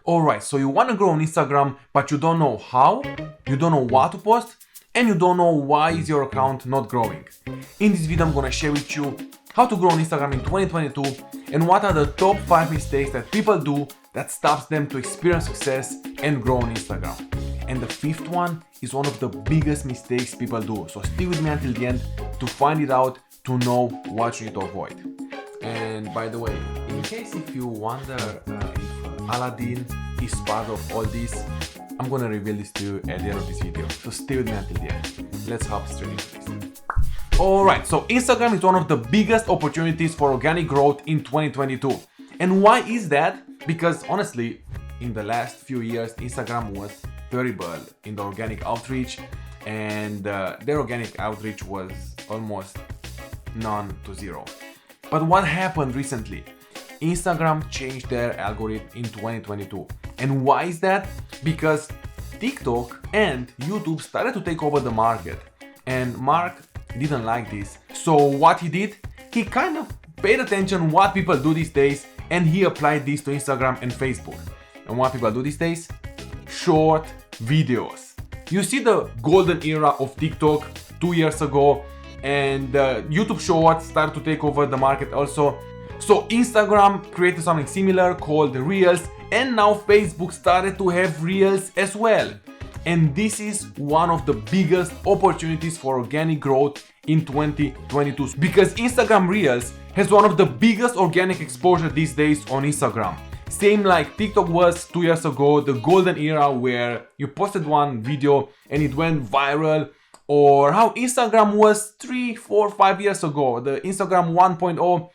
Alright, so you want to grow on Instagram, but you don't know how, you don't know what to post, and you don't know why is your account not growing. In this video I'm gonna share with you how to grow on Instagram in 2022 and what are the top 5 mistakes that people do that stops them to experience success and grow on Instagram. And the 5th one is one of the biggest mistakes people do. So stay with me until the end to find it out, to know what you need to avoid. And by the way, in case if you wonder if Aladdin is part of all this, I'm gonna reveal this to you at the end of this video. So stay with me until the end. Let's hop straight into this. Alright, so Instagram is one of the biggest opportunities for organic growth in 2022. And why is that? Because honestly, in the last few years, Instagram was terrible in the organic outreach, and their organic outreach was almost none to zero. But what happened recently? Instagram changed their algorithm in 2022. And why is that? Because TikTok and YouTube started to take over the market. And Mark didn't like this. So what he did? He kind of paid attention what people do these days, and he applied this to Instagram and Facebook. And what people do these days? Short videos. You see the golden era of TikTok 2 years ago, and YouTube Shorts started to take over the market also. So Instagram created something similar called Reels, and now Facebook started to have Reels as well. And this is one of the biggest opportunities for organic growth in 2022, because Instagram Reels has one of the biggest organic exposure these days on Instagram. Same like TikTok was 2 years ago, the golden era where you posted one video and it went viral, or how Instagram was 3, 4, 5 years ago, the Instagram 1.0.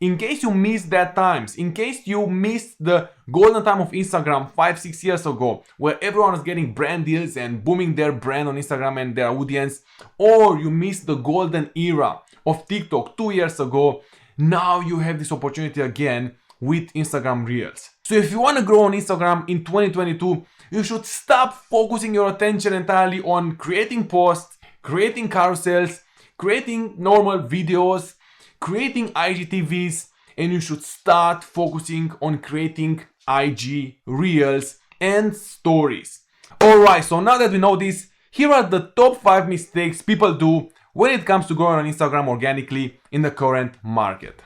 In case you missed that times, in case you missed the golden time of Instagram 5, 6 years ago, where everyone was getting brand deals and booming their brand on Instagram and their audience, or you missed the golden era of TikTok 2 years ago, now you have this opportunity again with Instagram Reels. So if you want to grow on Instagram in 2022, you should stop focusing your attention entirely on creating posts, creating carousels, creating normal videos, creating IGTVs, and you should start focusing on creating IG Reels and stories. Alright, so now that we know this, here are the top 5 mistakes people do when it comes to growing on Instagram organically in the current market.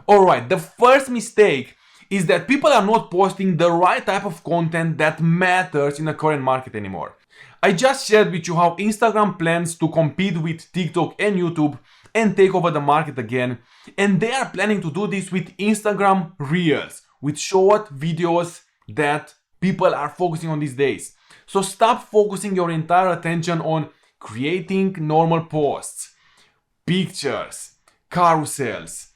Alright, the first mistake is that people are not posting the right type of content that matters in the current market anymore. I just shared with you how Instagram plans to compete with TikTok and YouTube and take over the market again, and they are planning to do this with Instagram Reels, with short videos that people are focusing on these days. So stop focusing your entire attention on creating normal posts, pictures, carousels,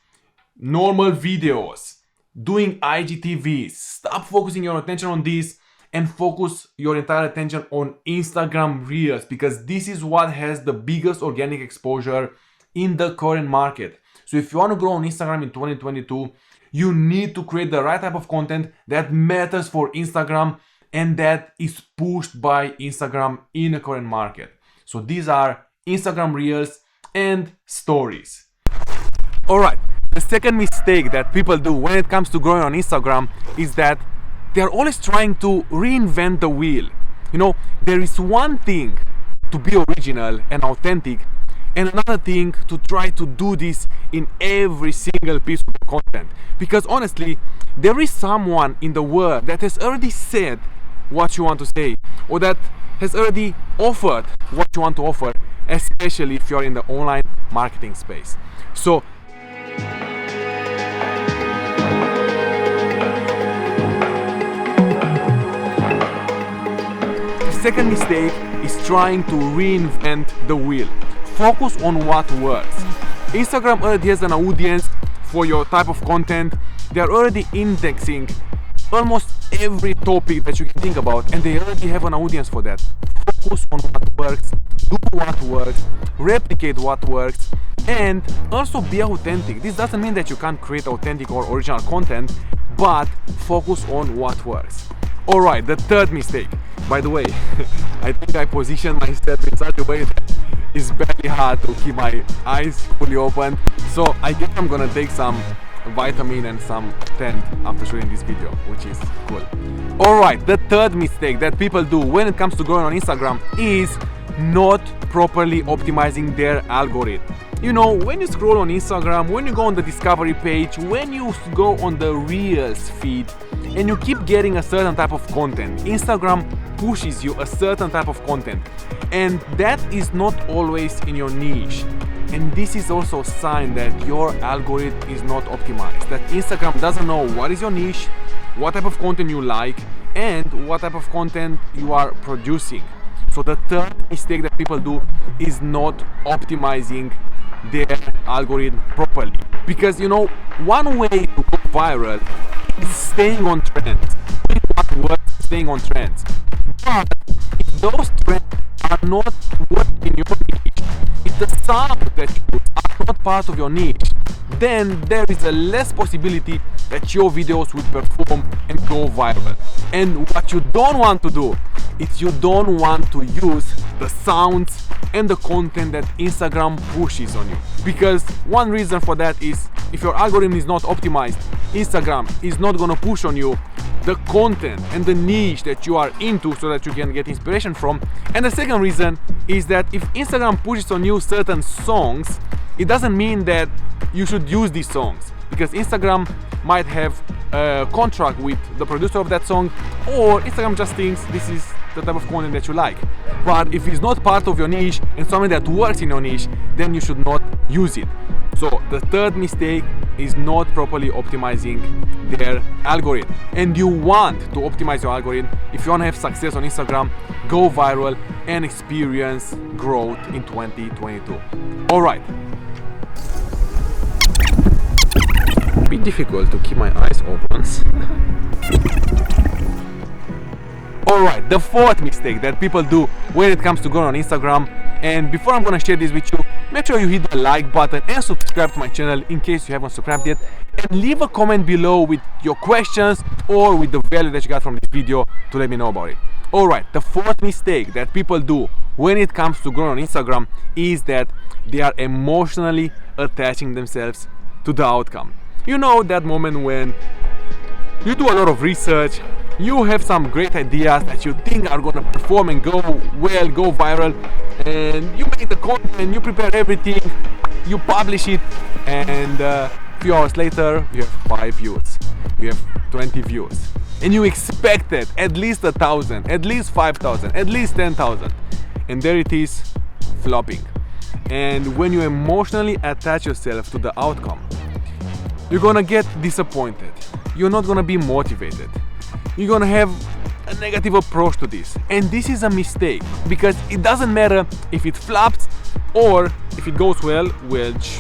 normal videos, doing IGTVs. Stop focusing your attention on this and focus your entire attention on Instagram Reels, because this is what has the biggest organic exposure in the current market. So if you want to grow on Instagram in 2022, you need to create the right type of content that matters for Instagram and that is pushed by Instagram in the current market. So these are Instagram Reels and stories. Alright, the second mistake that people do when it comes to growing on Instagram is that they're always trying to reinvent the wheel. You know, there is one thing to be original and authentic, and another thing to try to do this in every single piece of content. Because honestly, there is someone in the world that has already said what you want to say, or that has already offered what you want to offer, especially if you're in the online marketing space. So the second mistake is trying to reinvent the wheel. Focus on what works. Instagram already has an audience for your type of content. They're already indexing almost every topic that you can think about, and they already have an audience for that. Focus on what works, do what works, replicate what works, and also be authentic. This doesn't mean that you can't create authentic or original content, but focus on what works. Alright, the third mistake. By the way, I think I positioned myself in such a way that it's very hard to keep my eyes fully open. So I guess I'm gonna take some vitamin and some tent after shooting this video, which is cool. Alright, the third mistake that people do when it comes to growing on Instagram is not properly optimizing their algorithm. You know, when you scroll on Instagram, when you go on the discovery page, when you go on the Reels feed, and you keep getting a certain type of content, Instagram pushes you a certain type of content, and that is not always in your niche. And this is also a sign that your algorithm is not optimized, that Instagram doesn't know what is your niche, what type of content you like, and what type of content you are producing. So the third mistake that people do is not optimizing their algorithm properly. Because you know, one way to go viral is staying on trends. Doing what works, staying on trends. But if those trends are not working in your niche, if the sound that you use are not part of your niche, then there is a less possibility that your videos will perform and go viral. And what you don't want to do is you don't want to use the sounds and the content that Instagram pushes on you. Because one reason for that is if your algorithm is not optimized, Instagram is not gonna push on you the content and the niche that you are into so that you can get inspiration from. And the second reason is that if Instagram pushes on you certain songs, it doesn't mean that you should use these songs, because Instagram might have a contract with the producer of that song, or Instagram just thinks this is the type of content that you like. But if it's not part of your niche and something that works in your niche, then you should not use it. So the third mistake is not properly optimizing their algorithm. And you want to optimize your algorithm if you want to have success on Instagram, go viral, and experience growth in 2022. Alright. A bit difficult to keep my eyes open. Alright, the fourth mistake that people do when it comes to going on Instagram, and before I'm gonna share this with you, make sure you hit the like button and subscribe to my channel in case you haven't subscribed yet, and leave a comment below with your questions or with the value that you got from this video to let me know about it. Alright, the fourth mistake that people do when it comes to growing on Instagram is that they are emotionally attaching themselves to the outcome. You know, that moment when you do a lot of research, you have some great ideas that you think are gonna perform and go well, go viral, and you make the content, you prepare everything, you publish it, and a few hours later you have 5 views, you have 20 views, and you expected at least 1,000, at least 5,000, at least 10,000, and there it is, flopping. And when you emotionally attach yourself to the outcome, you're gonna get disappointed, you're not gonna be motivated, you're gonna have a negative approach to this. And this is a mistake, because it doesn't matter if it flops or if it goes well, which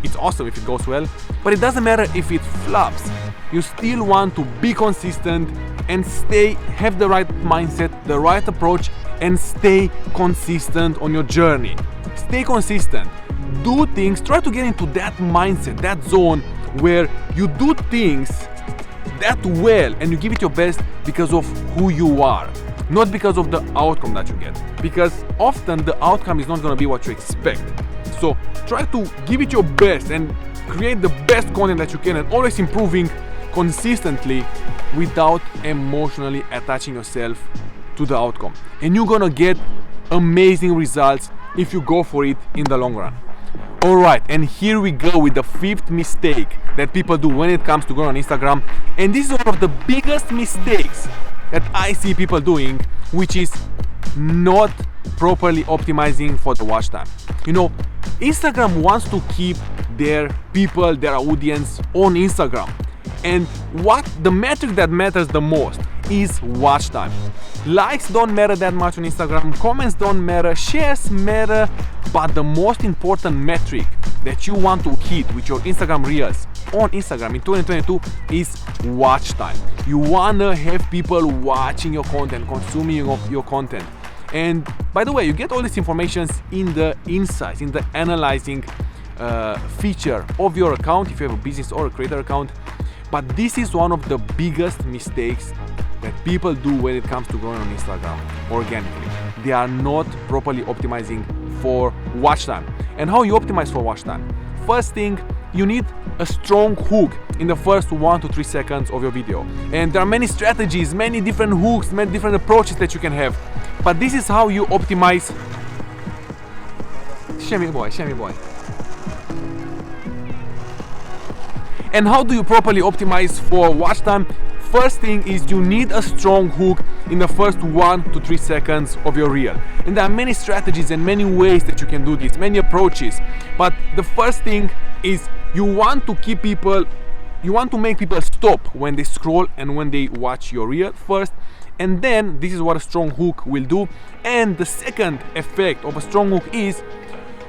it's awesome if it goes well, but it doesn't matter if it flops. You still want to be consistent and have the right mindset, the right approach, and stay consistent on your journey. Stay consistent, do things, try to get into that mindset, that zone where you do things that well and you give it your best because of who you are, not because of the outcome that you get, because often the outcome is not going to be what you expect. So try to give it your best and create the best content that you can, and always improving consistently without emotionally attaching yourself to the outcome, and you're gonna get amazing results if you go for it in the long run. Alright, and here we go with the fifth mistake that people do when it comes to going on Instagram, and this is one of the biggest mistakes that I see people doing, which is not properly optimizing for the watch time. You know, Instagram wants to keep their people, their audience on Instagram, and what the metric that matters the most is watch time. Likes don't matter that much on Instagram, comments don't matter, shares matter, but the most important metric that you want to hit with your Instagram Reels on Instagram in 2022 is watch time. You wanna have people watching your content, consuming your content. And by the way, you get all this information in the insights, in the analyzing feature of your account if you have a business or a creator account. But this is one of the biggest mistakes that people do when it comes to growing on Instagram organically. They are not properly optimizing for watch time. And how you optimize for watch time? First thing, you need a strong hook in the first 1 to 3 seconds of your video. And there are many strategies, many different hooks, many different approaches that you can have. But this is how you optimize. Shame boy. And how do you properly optimize for watch time? First thing is you need a strong hook in the first 1 to 3 seconds of your reel. And there are many strategies and many ways that you can do this, many approaches. But the first thing is you want to make people stop when they scroll and when they watch your reel first. And then this is what a strong hook will do. And the second effect of a strong hook is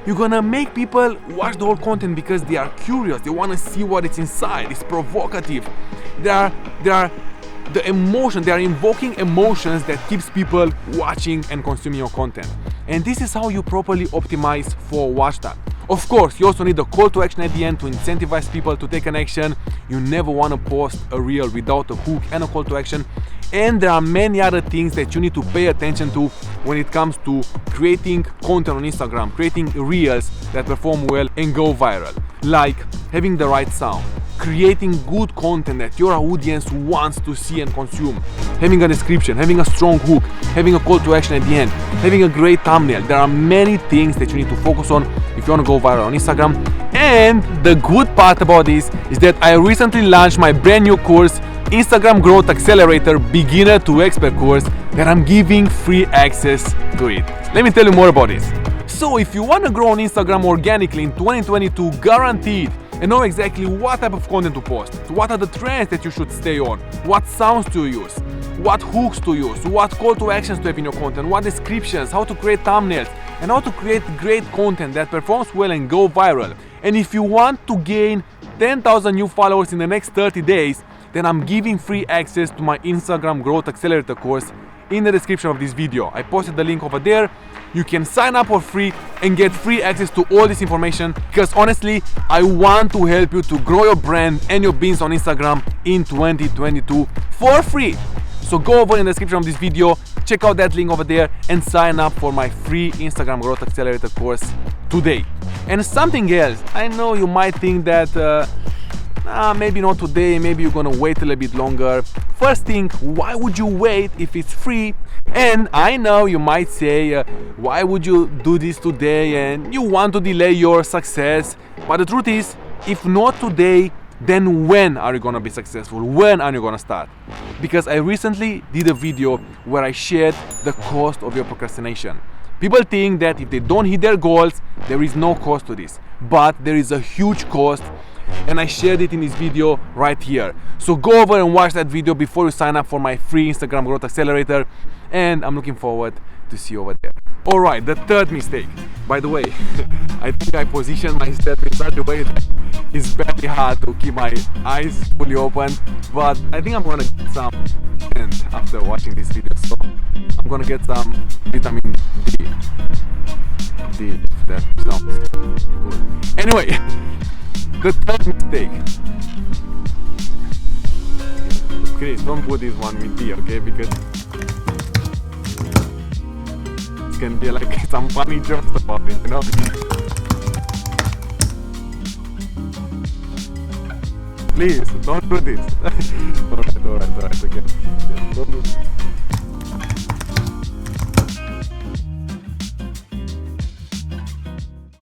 you're gonna make people watch the whole content because they are curious, they want to see what it's inside, it's provocative. They are invoking emotions that keeps people watching and consuming your content. And this is how you properly optimize for watch time. Of course, you also need a call to action at the end to incentivize people to take an action. You never want to post a reel without a hook and a call to action. And there are many other things that you need to pay attention to when it comes to creating content on Instagram, creating reels that perform well and go viral. Like having the right sound, creating good content that your audience wants to see and consume, having a description, having a strong hook, having a call to action at the end, having a great thumbnail. There are many things that you need to focus on if you want to go viral on Instagram. And the good part about this is that I recently launched my brand new course, Instagram Growth Accelerator Beginner to Expert course, that I'm giving free access to it. Let me tell you more about this. So if you want to grow on Instagram organically in 2022, guaranteed, and know exactly what type of content to post, what are the trends that you should stay on, what sounds to use, what hooks to use, what call to actions to have in your content, what descriptions, how to create thumbnails, and how to create great content that performs well and go viral. And if you want to gain 10,000 new followers in the next 30 days, then I'm giving free access to my Instagram Growth Accelerator course in the description of this video. I posted the link over there. You can sign up for free and get free access to all this information, because honestly, I want to help you to grow your brand and your business on Instagram in 2022 for free. So go over in the description of this video, check out that link over there and sign up for my free Instagram Growth Accelerator course today. And something else, I know you might think that maybe not today, maybe you're gonna wait a little bit longer. First thing, why would you wait if it's free? And I know you might say, why would you do this today, and you want to delay your success. But the truth is, if not today, then when are you gonna be successful? When are you gonna start? Because I recently did a video where I shared the cost of your procrastination. People think that if they don't hit their goals, there is no cost to this. But there is a huge cost, and I shared it in this video right here. So go over and watch that video before you sign up for my free Instagram Growth Accelerator, and I'm looking forward to see you over there. Alright, the third mistake. By the way, I think I positioned myself in such a way that it's very hard to keep my eyes fully open, but I think I'm gonna get some and after watching this video, so I'm gonna get some vitamin D. If that sounds good. Anyway, the third mistake. Chris, don't put this one with D, okay? Because it's gonna be like some funny jokes about it, you know? Please, don't do this. Alright, okay. Don't do this.